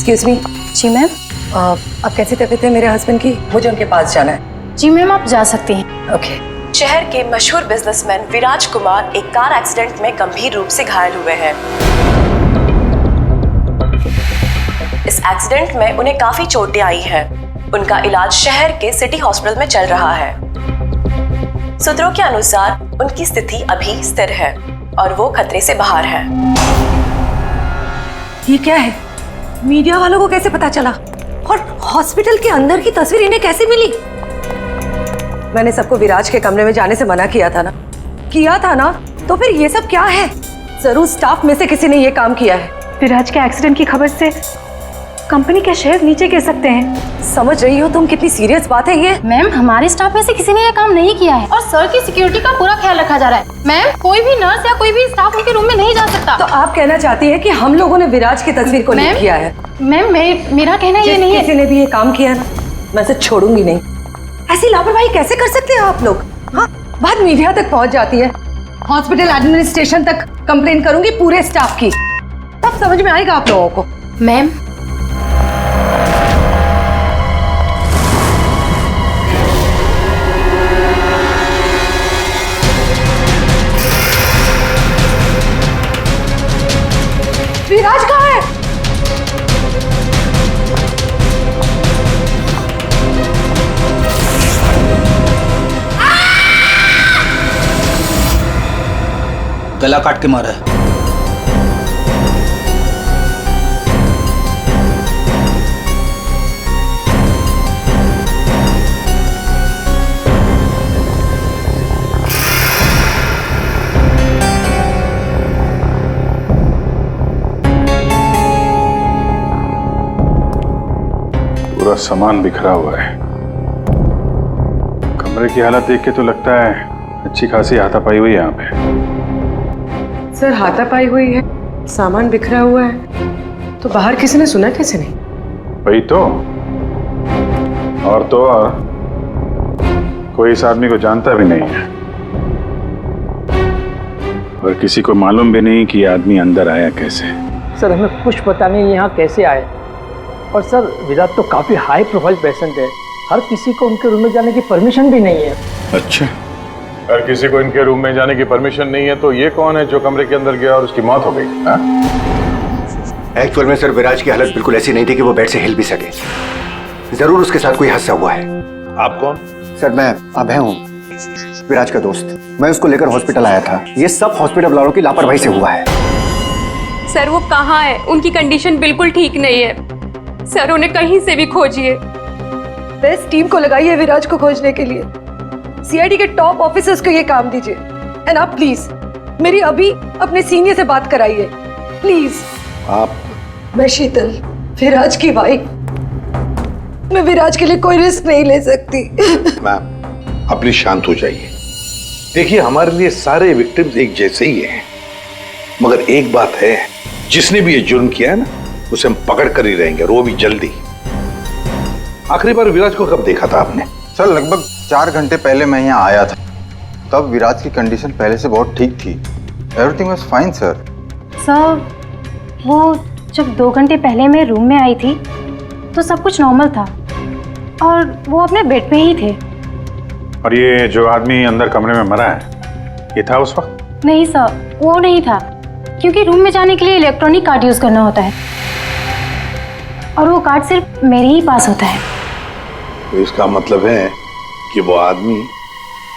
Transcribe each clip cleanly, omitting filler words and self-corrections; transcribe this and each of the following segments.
Excuse me. जी ma'am. अब कैसी तबीयत है मेरे हस्बैंड की? मुझे उनके पास जाना है। जी मैम, आप जा सकती हैं। ओके। शहर के मशहूर बिजनेसमैन विराज कुमार एक कार एक्सीडेंट में गंभीर रूप से घायल हुए हैं। इस एक्सीडेंट में उन्हें काफी चोटें आई हैं। उनका इलाज शहर के सिटी हॉस्पिटल में चल रहा है। सूत्रों के अनुसार उनकी स्थिति अभी स्थिर है और वो खतरे से बाहर है। ये क्या है? मीडिया वालों को कैसे पता चला? और हॉस्पिटल के अंदर की तस्वीर इन्हें कैसे मिली? मैंने सबको विराज के कमरे में जाने से मना किया था ना? तो फिर ये सब क्या है? जरूर स्टाफ में से किसी ने ये काम किया है। विराज के एक्सीडेंट की खबर से कंपनी के शेयर नीचे गिर सकते हैं। समझ रही हो तुम कितनी सीरियस बात है ये? मैम, हमारे स्टाफ में से किसी ने ये काम नहीं किया है और सर की सिक्योरिटी का पूरा ख्याल रखा जा रहा है। मैम, कोई भी नर्स या कोई भी स्टाफ उनके रूम में नहीं जा सकता। तो आप कहना चाहती है कि हम लोगों ने विराज की तस्वीर को लीक किया है? मैम, मेरा कहना ये नहीं है। किसी ने भी ये काम किया ना, मैं इसे छोड़ूंगी नहीं। ऐसी लापरवाही कैसे कर सकते हैं आप लोग? हाँ, बात मीडिया तक पहुंच जाती है, हॉस्पिटल एडमिनिस्ट्रेशन तक कंप्लेन करूंगी पूरे स्टाफ की, तब समझ में आएगा आप लोगों को। मैम, विराज कहाँ है? गला काट के मारा है। पूरा सामान बिखरा हुआ है। कमरे की हालत देख के तो लगता है अच्छी खासी हाथापाई हुई है यहाँ पे। सर, हाथापाई हुई है, सामान बिखरा हुआ है, तो बाहर किसी ने सुना कैसे नहीं? वही तो और कोई इस आदमी को जानता भी नहीं है और किसी को मालूम भी नहीं कि ये आदमी अंदर आया कैसे। सर, हमें कुछ पता नहीं यहाँ कैसे आए। और सर, विराट तो काफी हाई प्रोफाइल पेशेंट है, हर किसी को उनके रूम में जाने की परमिशन भी नहीं है। अच्छा, हर किसी को इनके रूम में जाने की परमिशन नहीं है, तो ये कौन है जो कमरे के अंदर गया और उसकी मौत हो गई? एक्चुअल में सर, विराज की हालत बिल्कुल ऐसी नहीं थी कि वो बेड से हिल भी सके। जरूर उसके साथ कोई हादसा हुआ है। आप कौन? सर, मैं अभय हूँ, विराज का दोस्त। मैं उसको लेकर हॉस्पिटल आया था। ये सब हॉस्पिटल वालों की लापरवाही से हुआ है। सर, वो कहाँ है? उनकी कंडीशन बिल्कुल ठीक नहीं है सर, उन्हें कहीं से भी खोजिए। बेस्ट टीम को लगाइए विराज को खोजने के लिए। सीआईडी के टॉप ऑफिसर्स को ये काम दीजिए। एंड आप प्लीज मेरी अभी अपने सीनियर से बात कराइए, प्लीज। आप? मैं शीतल, विराज की वाइफ। मैं विराज के लिए कोई रिस्क नहीं ले सकती। मैम, आप प्लीज शांत हो जाइए। देखिए, हमारे लिए सारे विक्टिम्स एक जैसे ही हैं, मगर एक बात है, जिसने भी ये जुर्म किया है ना, उसे हम पकड़ कर ही रहेंगे, और वो भी जल्दी। आखिरी बार विराज को कब देखा था आपने? सर, लगभग 4 घंटे पहले मैं यहाँ आया था। तब विराज की कंडीशन पहले से बहुत ठीक थी। Everything was fine sir. Sir, वो जब 2 घंटे पहले मैं रूम में आई थी तो सब कुछ नॉर्मल था और वो अपने बेड पे ही थे। और ये जो आदमी अंदर कमरे में मरा है, ये था उस वक्त? नहीं सर, वो नहीं था, क्योंकि रूम में जाने के लिए इलेक्ट्रॉनिक कार्ड यूज करना होता है और वो कार्ड सिर्फ मेरे ही पास होता है। तो इसका मतलब है कि वो आदमी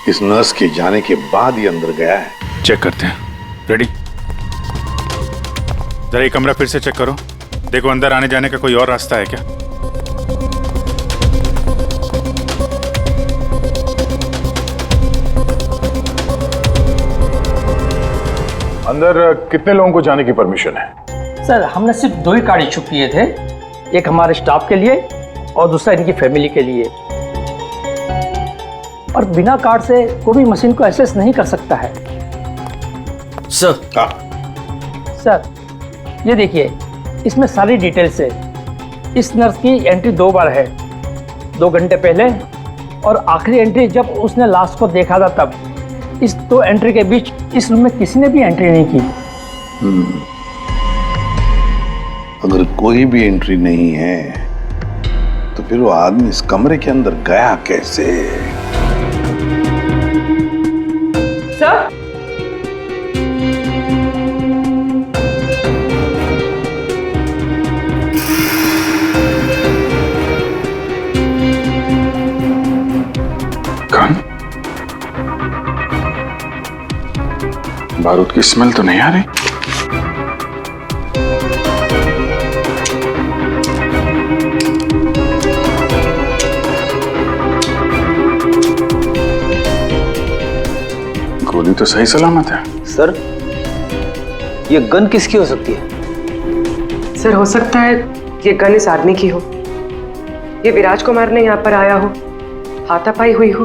इस नर्स के जाने के बाद ही अंदर गया है। चेक करते हैं। रेडी? जरा ये कमरा फिर से चेक करो, देखो अंदर आने जाने का कोई और रास्ता है क्या। अंदर कितने लोगों को जाने की परमिशन है? सर, हमने सिर्फ 2 ही कार्ड इशू किए थे, एक हमारे स्टाफ के लिए और दूसरा इनकी फैमिली के लिए। और बिना कार्ड से कोई भी मशीन को एक्सेस नहीं कर सकता है। सर, सर, ये देखिए, इसमें सारी डिटेल्स है। इस नर्स की एंट्री 2 बार है, 2 घंटे पहले और आखिरी एंट्री जब उसने लास्ट को देखा था तब। इस 2 एंट्री के बीच इस रूम में किसी ने भी एंट्री नहीं की। अगर कोई भी एंट्री नहीं है तो फिर वो आदमी इस कमरे के अंदर गया कैसे? सर, कौन? बारूद की स्मेल तो नहीं आ रही। गोली तो सही सलामत है। सर, ये गन किसकी हो सकती है? सर हो सकता है ये गन इस आदमी की हो, ये विराज को मारने यहाँ पर आया हो, हाथापाई हुई हो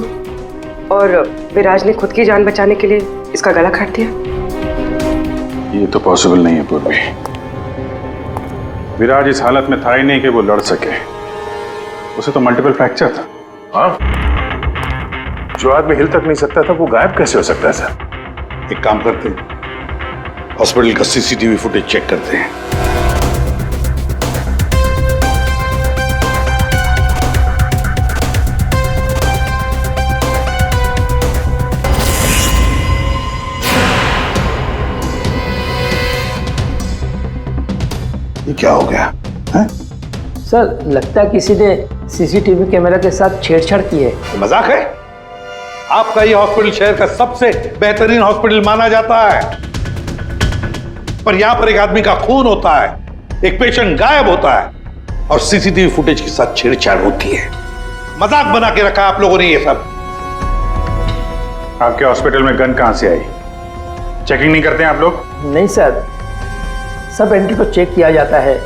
और विराज ने खुद की जान बचाने के लिए इसका गला काट दिया। ये तो पॉसिबल नहीं है पूर्वी। विराज इस हालत में था ही नहीं कि वो लड़ सके। उसे तो मल्टीपल फ्रैक्चर था। हाँ, जो आदमी हिल तक नहीं सकता था वो गायब कैसे हो सकता है सर? एक काम करते हैं, हॉस्पिटल का सीसीटीवी फुटेज चेक करते हैं। ये क्या हो गया है? सर, लगता है किसी ने सीसीटीवी कैमरा के साथ छेड़छाड़ की है। मजाक है? आपका ये हॉस्पिटल शहर का सबसे बेहतरीन हॉस्पिटल माना जाता है, पर यहां पर एक आदमी का खून होता है, एक पेशेंट गायब होता है और सीसीटीवी फुटेज के साथ छेड़छाड़ होती है। मजाक बना के रखा आप लोगों ने ये सब। आपके हॉस्पिटल में गन कहां से आई? चेकिंग नहीं करते हैं आप लोग? नहीं सर, सब एंट्री को चेक किया जाता है।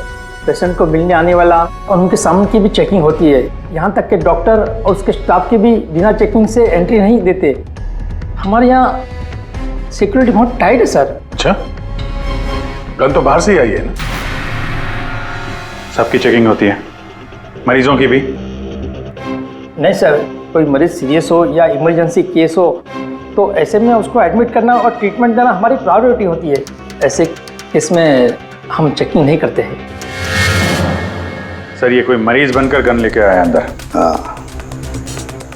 पेशेंट को मिलने आने वाला और उनके सामान की भी चेकिंग होती है। यहाँ तक कि डॉक्टर और उसके स्टाफ की भी बिना चेकिंग से एंट्री नहीं देते। हमारे यहाँ सिक्योरिटी बहुत टाइट है सर। अच्छा, गन तो बाहर से ही आई है ना? सबकी चेकिंग होती है, मरीजों की भी? नहीं सर, कोई मरीज सीरियस हो या इमरजेंसी केस हो तो ऐसे में उसको एडमिट करना और ट्रीटमेंट देना हमारी प्रायोरिटी होती है। ऐसे केस में हम चेकिंग नहीं करते हैं। सर, ये कोई मरीज बनकर गन लेके आया अंदर? हाँ,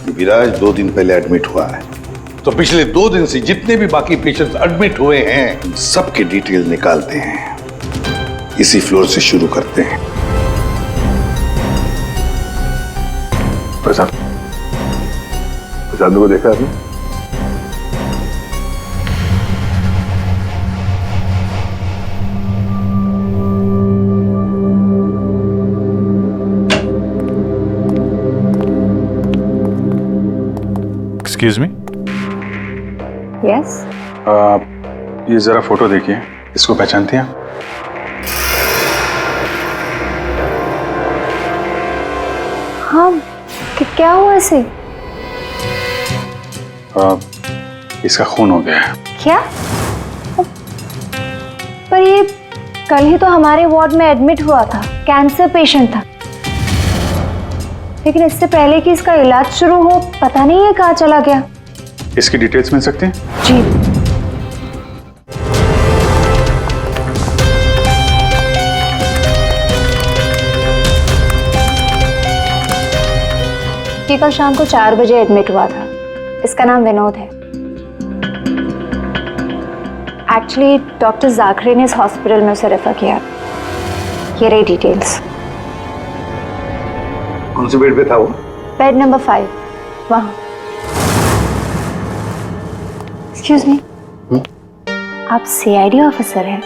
विराज 2 दिन पहले एडमिट हुआ है, तो पिछले 2 दिन से जितने भी बाकी पेशेंट्स एडमिट हुए हैं उन सबके डिटेल निकालते हैं। इसी फ्लोर से शुरू करते हैं। प्रसाद को देखा आपने? Excuse me. यस। ये जरा फोटो देखिए, इसको पहचानती हैं? हाँ, क्या हुआ इसे? इसका खून हो गया है। क्या? पर ये कल ही तो हमारे वार्ड में एडमिट हुआ था, कैंसर पेशेंट था। लेकिन इससे पहले कि इसका इलाज शुरू हो, पता नहीं ये कहाँ चला गया। इसकी डिटेल्स मिल सकती हैं? जी। ये कल शाम को 4 बजे एडमिट हुआ था। इसका नाम विनोद है। एक्चुअली डॉक्टर जाखरे ने इस हॉस्पिटल में उसे रेफर किया। ये रही डिटेल्स। कौन से बेड पे था वो? बेड नंबर 5, वहाँ। एक्सक्यूज मी, आप सीआईडी ऑफिसर हैं?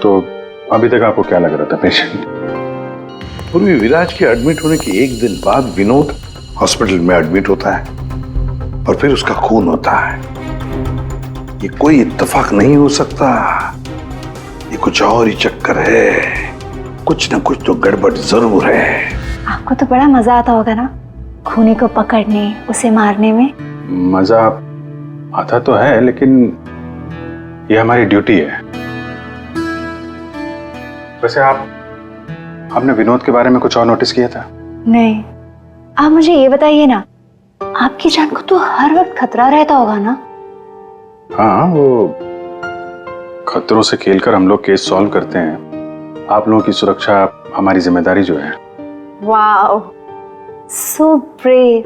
तो अभी तक आपको क्या लग रहा था पेशेंट? पूर्वी विराज के एडमिट होने के 1 दिन बाद विनोद हॉस्पिटल में एडमिट होता है और फिर उसका खून होता है। ये कोई इत्तेफाक नहीं हो सकता, ये कुछ और ही चक्कर है। कुछ ना कुछ तो गड़बड़ जरूर है। आपको तो बड़ा मजा आता होगा ना, खूनी को पकड़ने, उसे मारने में। मजा आता तो है, लेकिन ये हमारी ड्यूटी है। वैसे आपने विनोद के बारे में कुछ और नोटिस किया था? नहीं। आप मुझे ये बताइए ना, आपकी जान को तो हर वक्त खतरा रहता होगा ना? हाँ, वो खतरों से खेलकर हम लोग केस सॉल्व करते हैं, आप लोगों की सुरक्षा हमारी जिम्मेदारी जो है। Wow, so brave.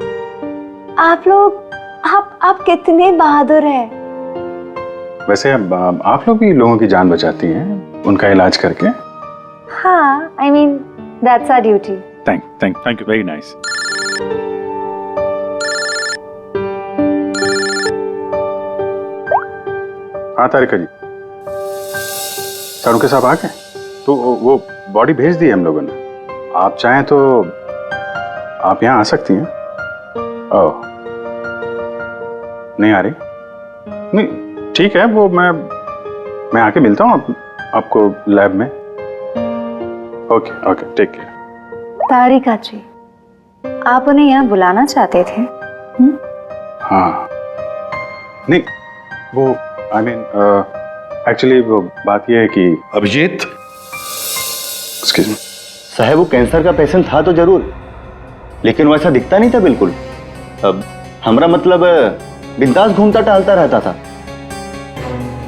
आप कितने बहादुर हैं। वैसे आप लोग भी लोगों की जान बचाती हैं उनका इलाज करके। हाँ, I mean that's our duty. Thank you, very nice. हाँ तारिका जी, सारुके साहब आ गए? तो वो बॉडी भेज दी है हम लोगों ने। आप चाहें तो आप यहाँ आ सकती हैं। ओह, नहीं आ रही? नहीं, ठीक है, वो मैं आके मिलता हूँ आपको लैब में। Okay, take care. Tarika ji, आप उन्हें यहाँ बुलाना चाहते थे? हाँ, नहीं, वो आई मीन एक्चुअली वो बात ये है कि अभिजीत, एक्सक्यूज मी साहब, वो कैंसर का पेशेंट था तो जरूर, लेकिन वैसा दिखता नहीं था बिल्कुल। अब हमारा मतलब बिंदास घूमता टहलता रहता था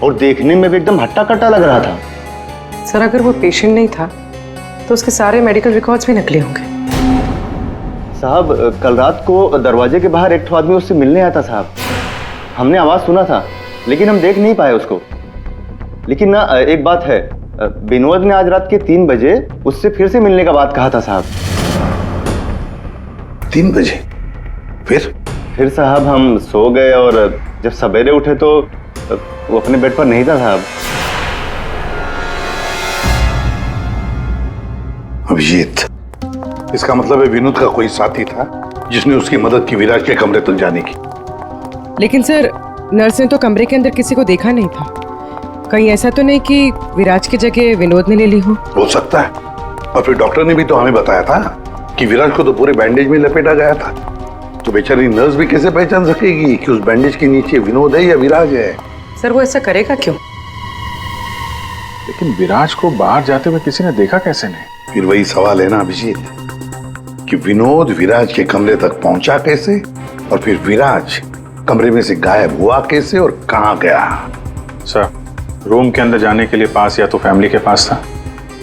और देखने में भी एकदम हट्टा कट्टा लग रहा था। सर, अगर वो पेशेंट नहीं था तो उसके सारे मेडिकल रिकॉर्ड्स भी नकली होंगे। साहब, कल रात को दरवाजे के बाहर एक ठो आदमी उससे मिलने आया था साहब। हमने आवाज सुना था लेकिन हम देख नहीं पाए उसको। लेकिन ना एक बात है, विनोद ने आज रात के 3 बजे उससे फिर से मिलने का बात कहा था साहब। 3 बजे? फिर साहब हम सो गए और जब सवेरे उठे तो वो अपने बेड पर नहीं था साहब। अभिजीत, इसका मतलब है विनोद का कोई साथी था जिसने उसकी मदद की विराज के कमरे तक जाने की। लेकिन सर, नर्स ने तो कमरे के अंदर किसी को देखा नहीं था। कहीं ऐसा तो नहीं कि विराज की जगह विनोद ने ले ली हो सकता है। और फिर डॉक्टर ने भी तो हमें बताया था कि विराज को तो पूरे बैंडेज में लपेटा गया था। तो बेचारी नर्स भी कैसे पहचान सकेगी कि उस बैंडेज के नीचे विनोद है या विराज है? सर, वो ऐसा करेगा क्यों? लेकिन विराज को बाहर जाते हुए किसी ने देखा कैसे नहीं? फिर वही सवाल है ना अभिजीत, कि विनोद विराज के कमरे तक पहुंचा कैसे और फिर विराज कमरे में से गायब हुआ कैसे और कहां गया? सर, रूम के अंदर जाने के लिए पास या तो फैमिली के पास था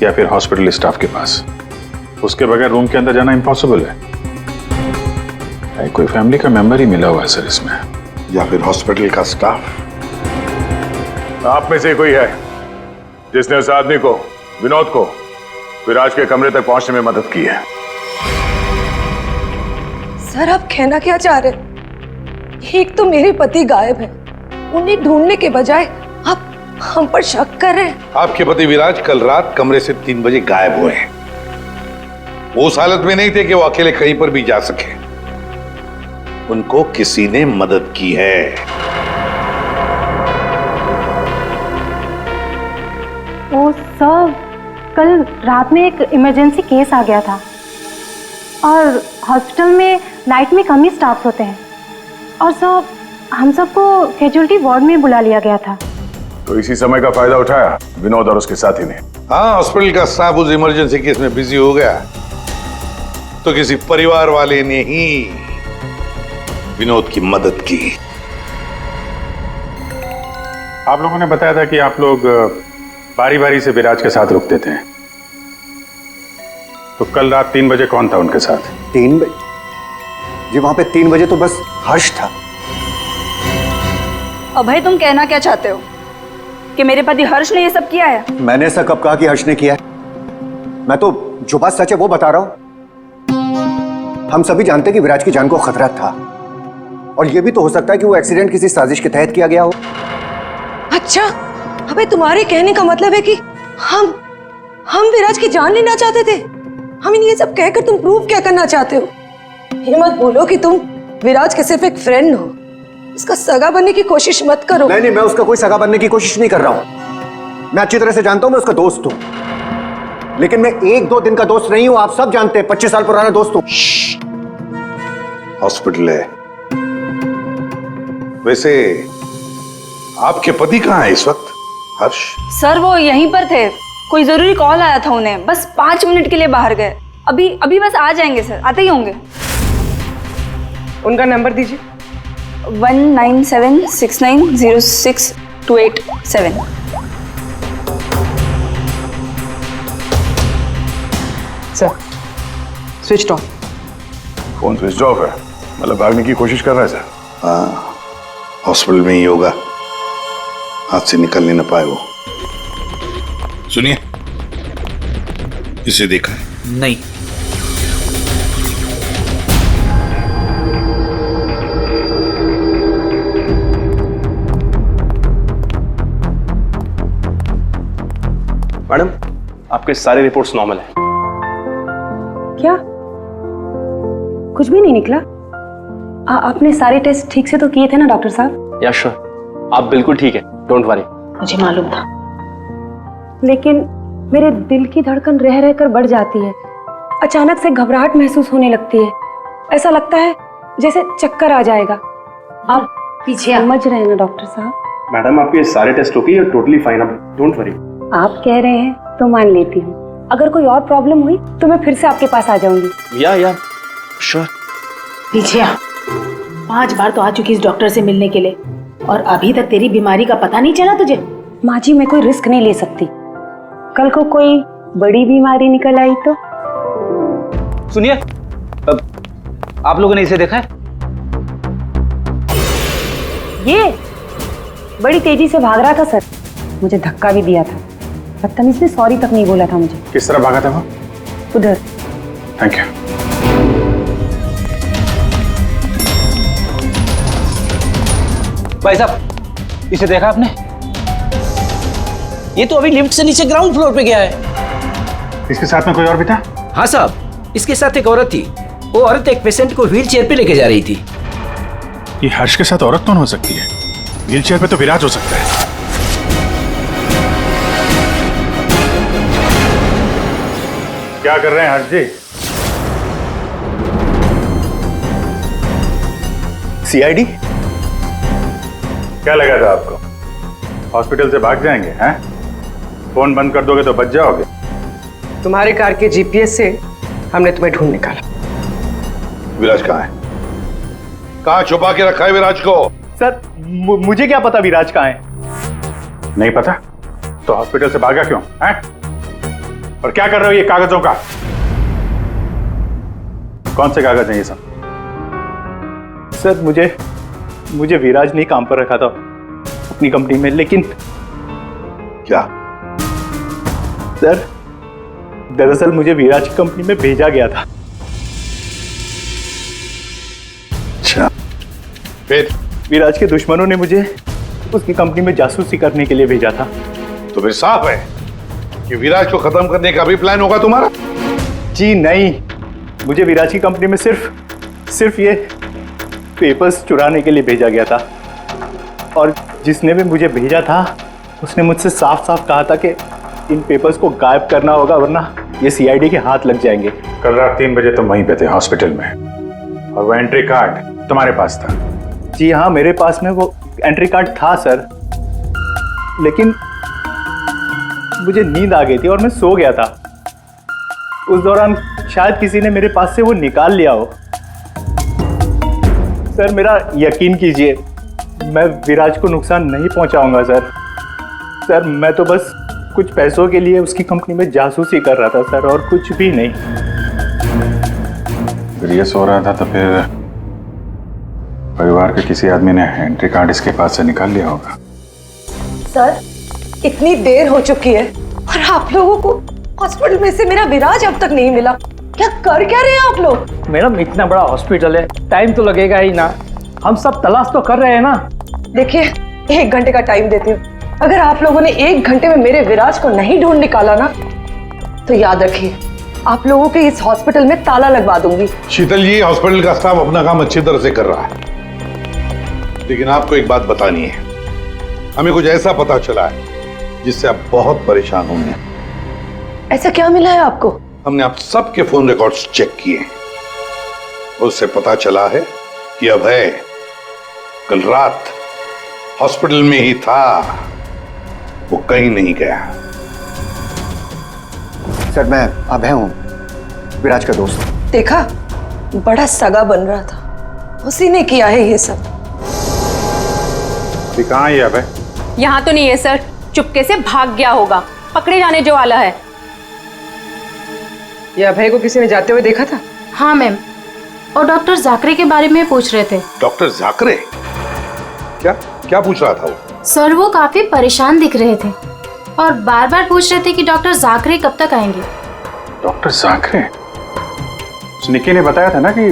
या फिर हॉस्पिटल स्टाफ के पास। उसके बगैर रूम के अंदर जाना इम्पॉसिबल है। कोई फैमिली का मेंबर ही मिला हुआ है सर इसमें, या फिर हॉस्पिटल का स्टाफ। आप में से कोई है जिसने उस आदमी को, विनोद को, विराज के कमरे तक पहुंचने में मदद की है? सर, आप कहना क्या चाह रहे? एक तो मेरे पति गायब है, उन्हें ढूंढने के बजाय आप हम पर शक कर रहे हैं। आपके पति विराज कल रात कमरे से 3 बजे गायब हुए हैं। वो उस हालत में नहीं थे कि वो अकेले कहीं पर भी जा सके। उनको किसी ने मदद की है। ओ सर, कल रात में एक इमरजेंसी केस आ गया था और हॉस्पिटल में नाइट में कम ही स्टाफ होते हैं और सर हम सबको कैजुअलिटी वार्ड में बुला लिया गया था। तो इसी समय का फायदा उठाया विनोद और उसके साथी ने। हाँ, हॉस्पिटल का स्टाफ उस इमरजेंसी केस में बिजी हो गया तो किसी परिवार वाले ने ही विनोद की मदद की। आप लोगों ने बताया था कि आप लोग बारी बारी से विराज के साथ रुकते थे, तो कल रात 3 बजे कौन था उनके साथ? 3 बजे जी, वहां पे 3 बजे तो बस हर्ष था। अभय, तुम कहना क्या चाहते हो कि मेरे पति हर्ष ने ये सब किया है? मैंने ऐसा कब कहा कि हर्ष ने किया है? मैं तो जो बात सच है वो बता रहा हूं। हम सभी जानते हैं कि विराज की जान को खतरा था और ये भी तो हो सकता है कि वो एक्सीडेंट किसी साजिश के तहत किया गया हो। अच्छा, अबे तुम्हारे कहने का मतलब है कि हम विराज की जान लेना चाहते थे? हम ये सब कहकर तुम प्रूव क्या करना चाहते हो? ये मत बोलो कि तुम विराज के सिर्फ एक फ्रेंड हो, उसका सगा बनने की कोशिश मत करो। नहीं, मैं उसका कोई सगा बनने की कोशिश नहीं कर रहा हूं। मैं अच्छी तरह से जानता हूं मैं उसका दोस्त हूं, लेकिन मैं 1-2 दिन का दोस्त नहीं हूं। आप सब जानते हैं 25 साल पुराना दोस्त हूं। हॉस्पिटल है। वैसे आपके पति कहाँ है इस वक्त? हर्ष? सर, वो यहीं पर थे। कोई जरूरी कॉल आया था उन्हें, बस 5 मिनट के लिए बाहर गए। अभी बस आ जाएंगे सर, आते ही होंगे। उनका नंबर दीजिए। 1976906287। Sir switch off. Phone switch off है, मतलब भागने की कोशिश कर रहा है सर। हाँ, हॉस्पिटल में ही होगा, हाथ से निकलने न पाए वो। सुनिए, इसे देखा है? नहीं। मैडम, आपके सारे रिपोर्ट्स नॉर्मल हैं। क्या कुछ भी नहीं निकला? आपने सारे टेस्ट ठीक से तो किए थे ना डॉक्टर साहब? या श्योर, आप बिल्कुल ठीक है, डोंट वरी। मुझे मालूम था, लेकिन मेरे दिल की धड़कन रह रहकर बढ़ जाती है। अचानक से घबराहट महसूस होने लगती है। ऐसा लगता है जैसे चक्कर आ जाएगा। आप पीछे समझ रहे हैं ना डॉक्टर साहब? मैडम, आपके सारे test okay, you're totally fine, आप डोंट वरी। आप कह रहे हैं तो मान लेती हूँ। अगर कोई और प्रॉब्लम हुई तो मैं फिर से आपके पास आ जाऊंगी। या श्योर। पीछे आ। 5 बार तो आ चुकी इस डॉक्टर से मिलने के लिए और अभी तक तेरी बीमारी का पता नहीं चला तुझे? माँ जी, मैं कोई रिस्क नहीं ले सकती। कल को कोई बड़ी बीमारी निकल आई तो? सुनिए, आप लोगों ने इसे देखा है? ये बड़ी तेजी से भाग रहा था सर, मुझे धक्का भी दिया था। बदतमीज ने सॉरी तक नहीं बोला था मुझे। किस तरह भागा था वो? उधर। Thank you. भाई साहब, इसे देखा आपने? ये तो अभी लिफ्ट से नीचे ग्राउंड फ्लोर पे गया है। इसके साथ में कोई और भी था? हाँ साहब, इसके साथ एक औरत थी। वो औरत एक पेशेंट को व्हील चेयर पे लेके जा रही थी। ये हर्ष के साथ औरत कौन हो सकती है? व्हील चेयर पे तो विराज हो सकता है। क्या कर रहे हैं हर्ष जी? सीआईडी? क्या लगा था आपको हॉस्पिटल से भाग जाएंगे? हैं? फोन बंद कर दोगे तो बच जाओगे। तुम्हारे कार के जीपीएस से हमने तुम्हें ढूंढ निकाला। विराज कहाँ है? कहाँ छुपा के रखा है विराज को? सर, मुझे क्या पता विराज कहाँ है? नहीं पता तो हॉस्पिटल से भागा क्यों? हैं? और क्या कर रहे हो ये कागजों का? कौन से कागज हैं ये सब? सर, मुझे विराज ने काम पर रखा था अपनी कंपनी में, लेकिन क्या? सर, दरअसल मुझे विराज की कंपनी में भेजा गया था। अच्छा, फिर? विराज के दुश्मनों ने मुझे उसकी कंपनी में जासूसी करने के लिए भेजा था। तो फिर साफ है कि विराज को खत्म करने का भी प्लान होगा तुम्हारा? जी नहीं, मुझे विराज की कंपनी में सिर्फ ये पेपर्स चुराने के लिए भेजा गया था। और जिसने भी मुझे भेजा था उसने मुझसे साफ साफ कहा था कि इन पेपर्स को गायब करना होगा, वरना ये सीआईडी के हाथ लग जाएंगे। कल रात 3 बजे तुम वहीं पे थे हॉस्पिटल में, और वो एंट्री कार्ड तुम्हारे पास था? जी हाँ, मेरे पास में वो एंट्री कार्ड था सर, लेकिन मुझे नींद आ गई थी और मैं सो गया था। उस दौरान शायद किसी ने मेरे पास से वो निकाल लिया हो। सर, मेरा यकीन कीजिए, मैं विराज को नुकसान नहीं पहुंचाऊंगा सर। सर, मैं तो बस कुछ पैसों के लिए उसकी कंपनी में जासूसी कर रहा था सर, और कुछ भी नहीं। फिर ये सो रहा था तो फिर परिवार के किसी आदमी ने एंट्री कार्ड इसके पास से निकाल लिया होगा। सर, इतनी देर हो चुकी है और आप लोगों को हॉस्पिटल में से मेरा विराज अब तक नहीं मिला। क्या कर क्या रहे हैं आप लोग? मैडम, इतना बड़ा हॉस्पिटल है, टाइम तो लगेगा ही ना। हम सब तलाश तो कर रहे हैं ना। देखिए, 1 घंटे का टाइम देती हूँ। अगर आप लोगों ने 1 घंटे में मेरे विराज को नहीं ढूंढ निकाला ना, तो याद रखिए, आप लोगों के इस हॉस्पिटल में ताला लगवा दूंगी। शीतल जी, हॉस्पिटल का स्टाफ अपना काम अच्छी तरह से कर रहा है, लेकिन आपको एक बात बतानी है। हमें कुछ ऐसा पता चला है जिससे आप बहुत परेशान होंगे। ऐसा क्या मिला है आपको? हमने आप सबके फोन रिकॉर्ड्स चेक किए, उससे पता चला है कि अभय कल रात हॉस्पिटल में ही था, वो कहीं नहीं गया। सर, मैं अभय हूं, विराज का दोस्त। देखा, बड़ा सगा बन रहा था, उसी ने किया है ये सब। अभी कहाँ है अभय? यहाँ तो नहीं है सर, चुपके से भाग गया होगा, पकड़े जाने जो वाला है। ये अभय को किसी ने जाते हुए देखा था? हाँ मैम, और डॉक्टर जाकरे के बारे में पूछ रहे थे। डॉक्टर जाकरे? क्या क्या पूछ रहा था वो? सर वो काफी परेशान दिख रहे थे और बार बार पूछ रहे थे कि डॉक्टर जाकरे कब तक आएंगे। डॉक्टर जाकरे? निकी ने बताया था ना कि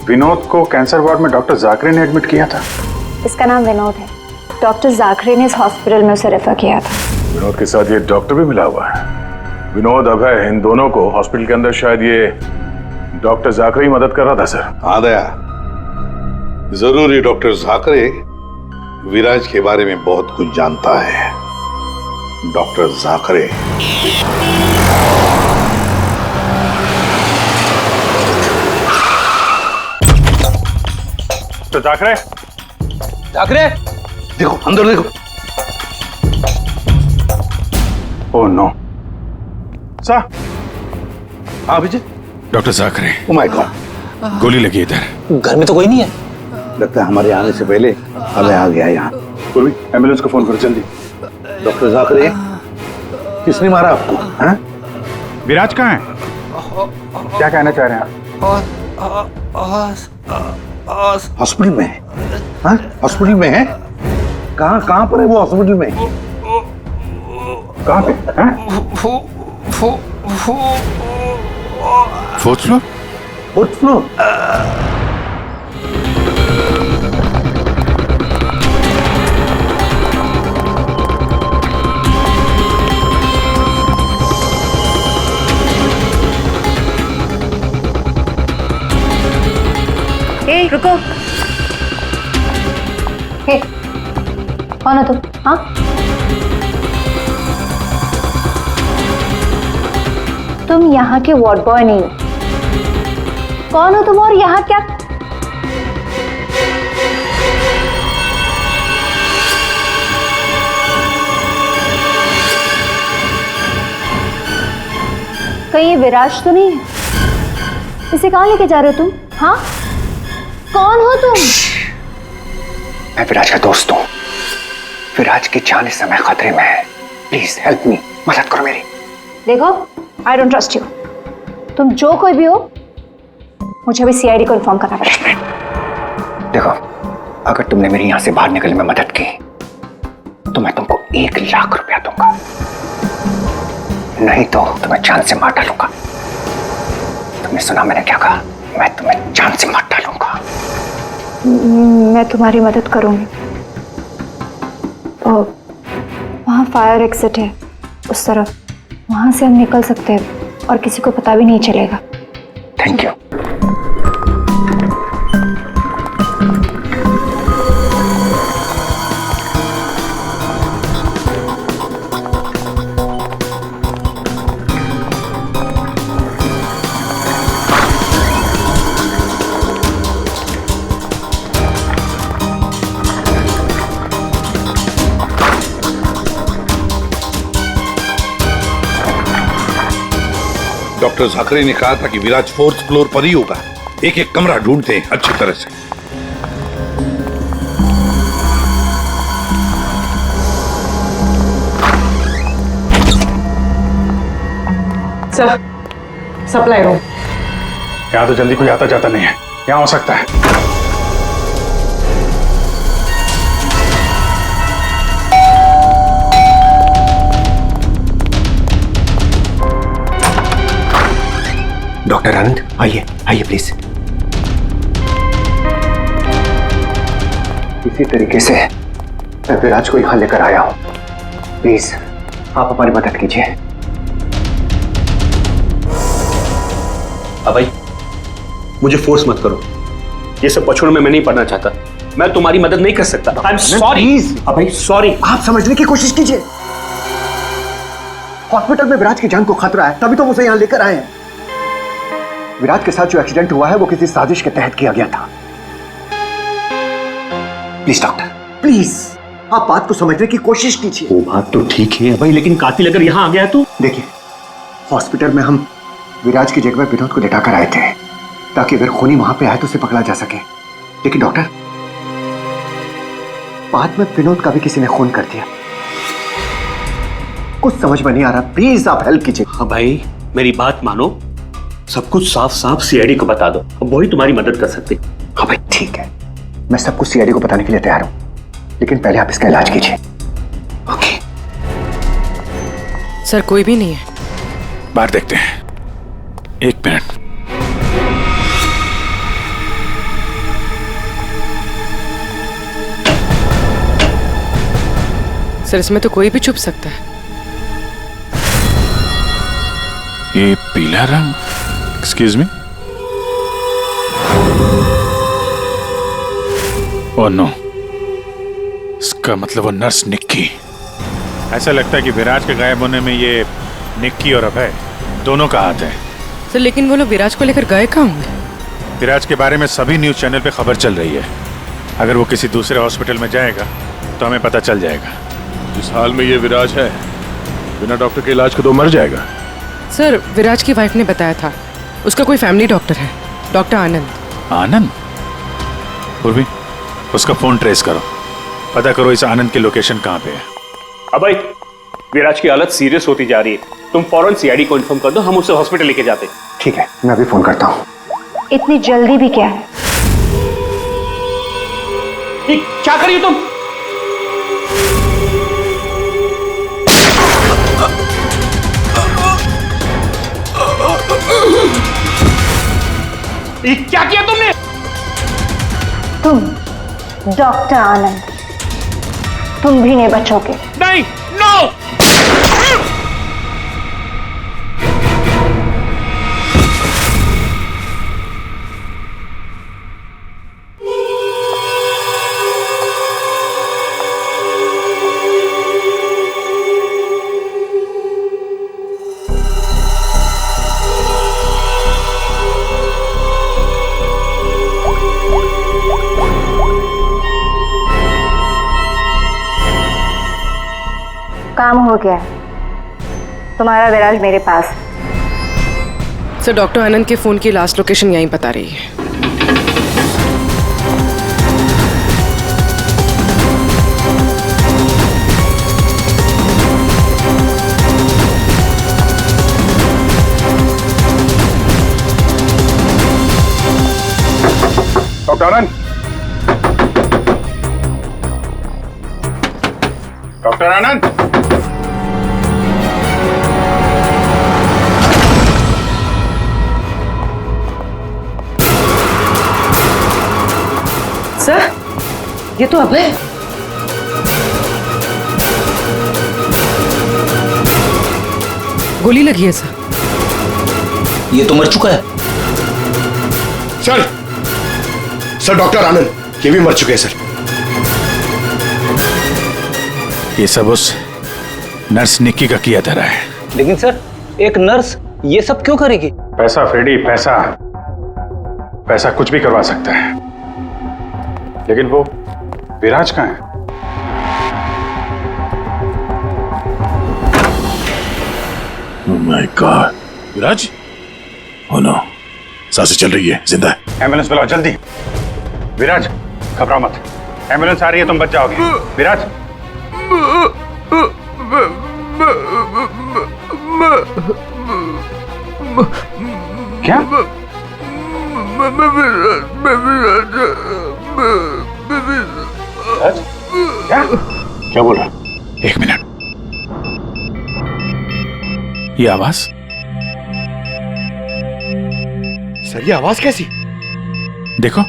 विनोद को कैंसर वार्ड में डॉक्टर जाकरे ने एडमिट किया था। इसका नाम विनोद है। डॉक्टर जाकरे ने इस हॉस्पिटल में उसे रेफर किया था। विनोद के साथ ये डॉक्टर भी मिला हुआ है। विनोद, अभय, इन दोनों को हॉस्पिटल के अंदर शायद ये डॉक्टर जाकरे ही मदद कर रहा था सर। हाँ दया, जरूर ये डॉक्टर जाकरे विराज के बारे में बहुत कुछ जानता है। डॉक्टर जाकरे। तो जाकरे? जाकरे? देखो अंदर देखो। Oh no. सा? हाँ Vijay. Doctor Jakre. Oh my god. गोली लगी इधर। घर में तो कोई नहीं है। लगता है हमारे आने से पहले अबे आ गया यहाँ। पूर्वी, एम्बुलेंस को फोन करो जल्दी। डॉक्टर जाकरे, किसने मारा आपको? हाँ? विराज कहाँ है? क्या कहना चाह रहे हैं आप? हॉस्पिटल में है? हाँ? हॉस्पिटल में है? कहाँ पर है वो हॉस्पिटल में? कहाँ पे? Fourth floor? Fourth floor? ए, रुको। हे, कौन हो तुम? हाँ? तुम यहाँ के वार्ड बॉय नहीं हो। कौन हो तुम और यहाँ क्या? कहीं ये विराज तो नहीं है? इसे कहाँ लेके जा रहे हो तुम? हाँ? कौन हो तुम? मैं विराज का दोस्त हूँ। विराज की जान इस समय खतरे में है। प्लीज हेल्प मी, मदद करो मेरी। देखो, आई डोंट ट्रस्ट यू। तुम जो कोई भी हो, मुझे अभी सीआईडी को इन्फॉर्म करना पड़ेगा। देखो, अगर तुमने मेरी यहाँ से बाहर निकलने में मदद की तो मैं तुमको 1 लाख रुपया दूंगा, नहीं तो तुम्हें जान से मार डालूंगा। तुमने सुना मैंने क्या कहा? मैं तुम्हें जान से मार डालूंगा। मैं तुम्हारी मदद करूंगी। वहाँ फायर एग्जिट है उस तरफ, वहां से हम निकल सकते हैं और किसी को पता भी नहीं चलेगा। Thank you. डॉक्टर जाकरे ने कहा था कि विराज 4th फ्लोर पर ही होगा। एक एक कमरा ढूंढते हैं अच्छी तरह से। Sir, supply room. यहाँ तो जल्दी कोई आता जाता नहीं है। यहाँ हो सकता है। डॉक्टर आनंद, आइए आइए प्लीज। इसी तरीके से मैं विराज को यहां लेकर आया हूं। प्लीज आप हमारी मदद कीजिए। अभय, मुझे फोर्स मत करो। ये सब पछुड़ में मैं नहीं पढ़ना चाहता। मैं तुम्हारी मदद नहीं कर सकता। I am sorry Abhay, sorry. आप समझने की कोशिश कीजिए। हॉस्पिटल में विराज की जान को खतरा है, तभी तो उसे यहां लेकर आए हैं। विराज के साथ जो एक्सीडेंट हुआ है वो किसी साजिश के तहत किया गया था। प्लीज डॉक्टर, प्लीज आप बात को समझने की कोशिश कीजिए। वो बात तो ठीक है भाई, लेकिन कातिल अगर यहाँ आ गया तो? देखिए, हॉस्पिटल में हम विराज की जगह विनोद को लेटाकर आए थे ताकि अगर खूनी वहां पे आए तो उसे पकड़ा जा सके। लेकिन डॉक्टर, बाद में विनोद का भी किसी ने खून कर दिया। कुछ समझ में नहीं आ रहा। प्लीज आप हेल्प कीजिए। हाँ भाई, मेरी बात मानो। सब कुछ साफ साफ सीआईडी को बता दो, अब वही तुम्हारी मदद कर सकते। हाँ भाई ठीक है, मैं सब कुछ सीआईडी को बताने के लिए तैयार हूं, लेकिन पहले आप इसका इलाज कीजिए। ओके सर कोई भी नहीं है। बाहर देखते हैं, 1 मिनट। सर इसमें तो कोई भी छुप सकता है। ये पीला रंग, एक्सक्यूज मी। ओह नो, इसका मतलब वो नर्स निक्की। ऐसा लगता है कि विराज के गायब होने में ये निक्की और अभय दोनों का हाथ है। सर लेकिन वो लोग विराज को लेकर गए कहाँ होंगे? विराज के बारे में सभी न्यूज चैनल पे खबर चल रही है। अगर वो किसी दूसरे हॉस्पिटल में जाएगा तो हमें पता चल जाएगा। जिस हाल में ये विराज है, बिना डॉक्टर के इलाज के तो मर जाएगा। सर विराज की वाइफ ने बताया था उसका कोई फैमिली डॉक्टर है, डॉक्टर आनंद। आनंद? पूर्वी, उसका फोन ट्रेस करो, पता करो इस आनंद की लोकेशन कहाँ पे है। अभय, विराज की हालत सीरियस होती जा रही है, तुम फौरन सीआईडी को इन्फॉर्म कर दो, हम उसे हॉस्पिटल लेके जाते। ठीक है, मैं अभी फोन करता हूँ। इतनी जल्दी भी क्या है? क्या करिए तुम? क्या किया तुमने? तुम डॉक्टर आनंद, तुम भी नहीं बचोगे। नहीं, नो! काम हो गया, तुम्हारा विराज मेरे पास। सर डॉक्टर आनंद के फोन की लास्ट लोकेशन यहीं बता रही है। डॉक्टर आनंद, डॉक्टर आनंद, सर ये तो अभय। गोली लगी है सर। ये तो मर चुका है। सर डॉक्टर आनंद ये भी मर चुके हैं सर। ये सब उस नर्स निक्की का किया धरा है। लेकिन सर एक नर्स ये सब क्यों करेगी? पैसा फ्रेडी, पैसा, पैसा कुछ भी करवा सकता है। लेकिन वो विराज कहाँ है? Oh my God, Viraj? Oh no, सांसें चल रही है, जिंदा है। एम्बुलेंस बुलाओ जल्दी। विराज घबराओ मत, एम्बुलेंस आ रही है, तुम बच जाओगे। विराज क्या? क्या क्या बोल रहा? 1 मिनट, ये आवाज? सर ये आवाज कैसी? देखो,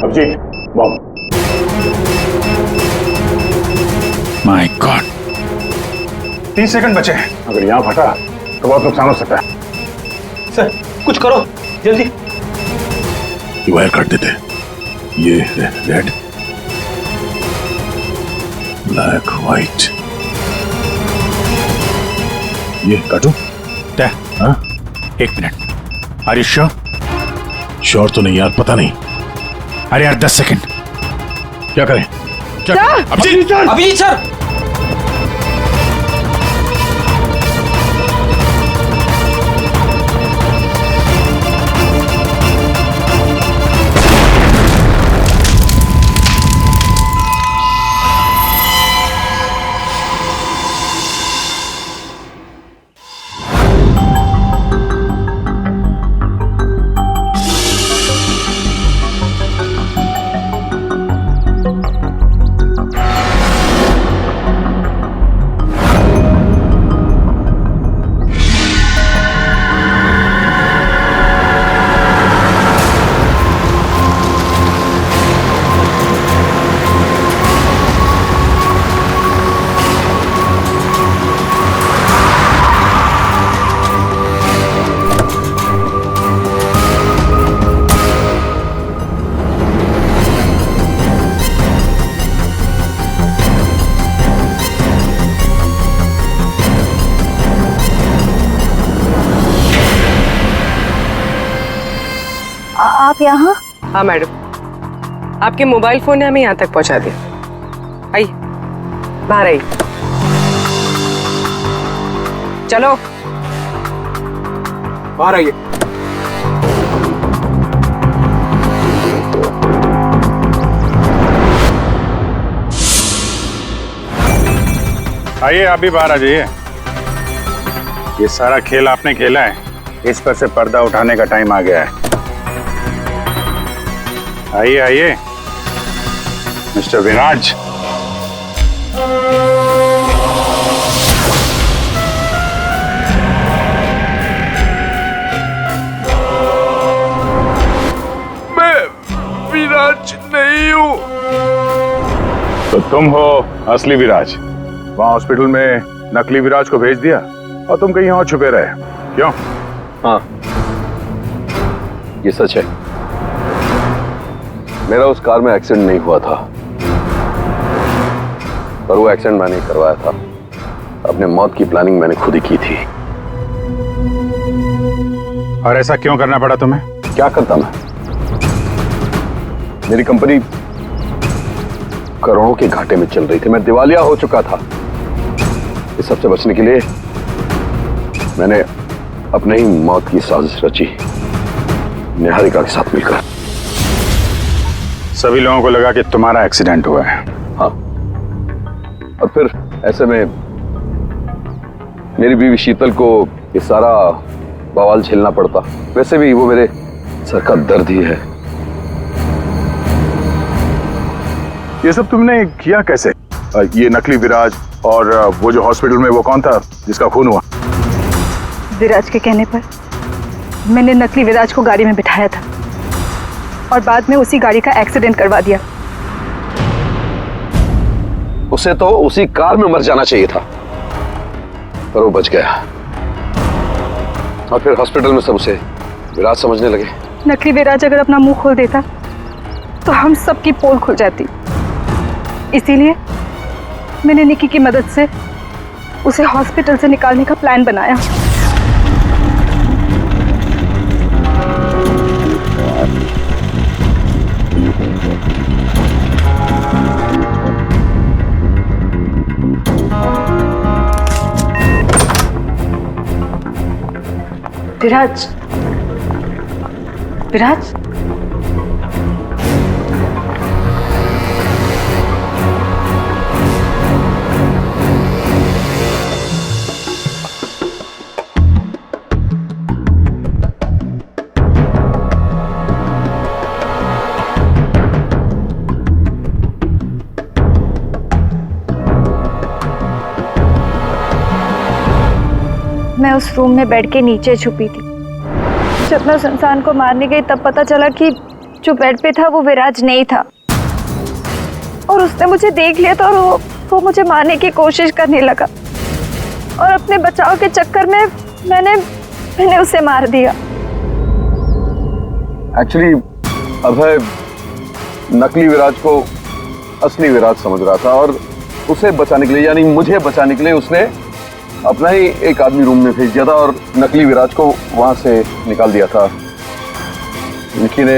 Abhijeet, bomb. My god, 30 second बचे हैं। अगर यहां फटा तो बहुत नुकसान हो सकता है। सर कुछ करो जल्दी। ये वायर काट देते, ये रेड ब्लैक व्हाइट, ये काटू? हाँ? 1 minute, are you sure? Sure तो नहीं यार, पता नहीं। अरे यार 10 सेकंड। क्या करें? क्या अभिजीत सर, अभिजीत सर, आप यहाँ? हाँ मैडम, आपके मोबाइल फोन ने हमें यहाँ तक पहुँचा दिया। आइए बाहर आइए, चलो बाहर आइए। आइए, आप भी बाहर आ जाइए। ये सारा खेल आपने खेला है, इस पर से पर्दा उठाने का टाइम आ गया है। आइए आइए मिस्टर विराज। मैं विराज नहीं हूँ। तो तुम हो असली विराज। वहां हॉस्पिटल में नकली विराज को भेज दिया और तुम कहीं और छुपे रहे, क्यों? हाँ, ये सच है। मेरा उस कार में एक्सीडेंट नहीं हुआ था, पर वो एक्सीडेंट मैंने करवाया था। अपने मौत की प्लानिंग मैंने खुद ही की थी। और ऐसा क्यों करना पड़ा तुम्हें? क्या करता मैं? मेरी कंपनी करोड़ों के घाटे में चल रही थी, मैं दिवालिया हो चुका था। इस सबसे बचने के लिए मैंने अपने ही मौत की साजिश रची, निहारिका के साथ मिलकर। सभी लोगों को लगा कि तुम्हारा एक्सीडेंट हुआ है। हाँ, और फिर ऐसे में मेरी बीवी शीतल को ये सारा बवाल झेलना पड़ता। वैसे भी वो मेरे सर का दर्द ही है। ये सब तुमने किया कैसे? ये नकली विराज और वो जो हॉस्पिटल में वो कौन था जिसका खून हुआ? विराज के कहने पर मैंने नकली विराज को गाड़ी में बिठाया था और बाद में उसी गाड़ी का एक्सीडेंट करवा दिया। उसे तो उसी कार में मर जाना चाहिए था, पर वो बच गया। और फिर हॉस्पिटल में सब उसे विराज समझने लगे। नकली विराज अगर अपना मुंह खोल देता तो हम सबकी पोल खुल जाती। इसीलिए मैंने निकी की मदद से उसे हॉस्पिटल से निकालने का प्लान बनाया। विराज, विराज, मैं उस रूम में बेड के नीचे छुपी थी। जब मैं उस इंसान को मारने गई तब पता चला कि जो बेड पे था वो विराज नहीं था, और उसने मुझे देख लिया था और वो मुझे मारने की कोशिश करने लगा, और अपने बचाव के चक्कर में मैंने उसे मार दिया। एक्चुअली अभय नकली विराज को असली विराज समझ रहा था, और उसे बचाने के लिए, यानी मुझे बचाने के लिए, उसने अपना ही एक आदमी रूम में भेज दिया था और नकली विराज को वहां से निकाल दिया था। निकी ने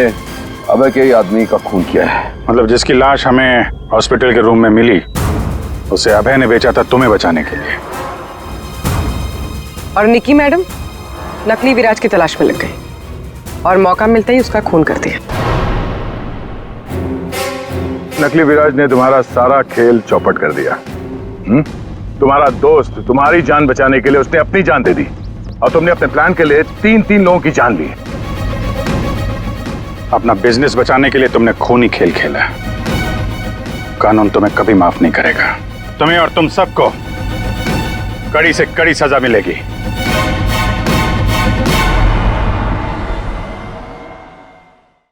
अभय के ही आदमी का खून किया है। मतलब जिसकी लाश हमें हॉस्पिटल के रूम में मिली उसे अभय ने बेचा था तुम्हें बचाने के लिए। और निकी मैडम नकली विराज की तलाश में लग गई और मौका मिलते ही उसका खून कर दिया। नकली विराज ने तुम्हारा सारा खेल चौपट कर दिया। तुम्हारा दोस्त तुम्हारी जान बचाने के लिए उसने अपनी जान दे दी और तुमने अपने प्लान के लिए तीन लोगों की जान ली। अपना बिजनेस बचाने के लिए तुमने खूनी खेल खेला। कानून तुम्हें कभी माफ नहीं करेगा। तुम्हें और तुम सबको कड़ी से कड़ी सजा मिलेगी।